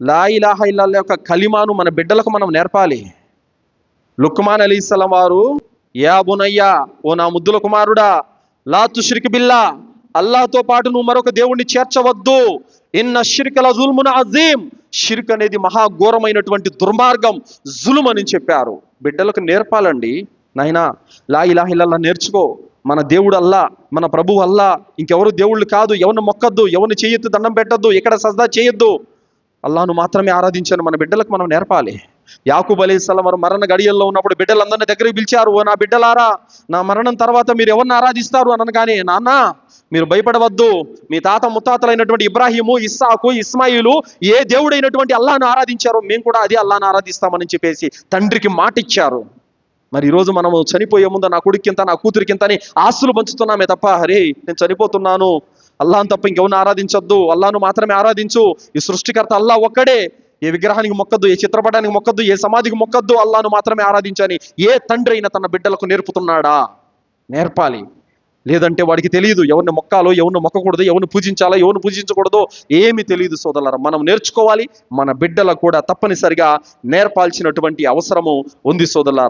లా ఇలాహా ఇల్లల్లా యొక్క కలిమాను మన బిడ్డలకు మనం నేర్పాలి. లుక్మాన్ అలైహిస్సలాం వారు, యా బునయ్య, ఓ నా ముద్దుల కుమారుడా, లా తుష్రిక్ బిల్లా, అల్లాహ్తో పాటు నువ్వు మరొక దేవుణ్ణి చేర్చవద్దు. ఇన్న షిర్క లజుల్మున్ అజీం, షిర్క్ అనేది మహాఘోరమైనటువంటి దుర్మార్గం, జులుం అని చెప్పారు. బిడ్డలకు నేర్పాలండి. నాయనా, లా ఇలాహా ఇల్లల్లా నేర్చుకో, మన దేవుడు అల్లా, మన ప్రభువు అల్లా, ఇంకెవరు దేవుళ్ళు కాదు, ఎవరిని మొక్కద్దు, ఎవరిని చేయొద్దు, దండం పెట్టద్దు, ఎక్కడ సజ్దా చేయొద్దు, అల్లాను మాత్రమే ఆరాధించాను మన బిడ్డలకు మనం నేర్పాలి. యాకూబ్ అలైహిస్సలాం వారు మరణ గడియల్లో ఉన్నప్పుడు బిడ్డలందరినీ దగ్గరికి పిలిచారు. ఓ నా బిడ్డలారా, నా మరణం తర్వాత మీరు ఎవరిని ఆరాధిస్తారు అని అనగానే, నాన్న మీరు భయపడవద్దు, మీ తాత ముత్తాతలైనటువంటి ఇబ్రాహీము, ఇస్సాకు, ఇస్మాయిలు ఏ దేవుడైనటువంటి అల్లాను ఆరాధించారో మేము కూడా అదే అల్లాను ఆరాధిస్తామని చెప్పేసి తండ్రికి మాట ఇచ్చారు. మరి ఈరోజు మనము చనిపోయే ముందు నా కొడుక్కింత, నా కూతురికింత అని ఆస్తులు పంచుతున్నామే తప్ప, అరే నేను చనిపోతున్నాను, అల్లాహ్ తప్ప ఇంకెవరిని ఆరాధించొద్దు, అల్లాహ్ను మాత్రమే ఆరాధించు, ఈ సృష్టికర్త అల్లాహ్ ఒక్కడే, ఏ విగ్రహానికి మొక్కద్దు, ఏ చిత్రపటానికి మొక్కద్దు, ఏ సమాధికి మొక్కద్దు, అల్లాహ్ను మాత్రమే ఆరాధించని ఏ తండ్రి అయినా తన బిడ్డలకు నేర్పుతున్నాడా? నేర్పాలి. లేదంటే వాడికి తెలియదు ఎవరిని మొక్కాలో, ఎవరిని మొక్కకూడదు, ఎవరిని పూజించాలో, ఎవరిని పూజించకూడదో ఏమి తెలియదు. సోదరులారా, మనం నేర్చుకోవాలి. మన బిడ్డలకు కూడా తప్పనిసరిగా నేర్పాల్సినటువంటి అవసరము ఉంది సోదరులారా.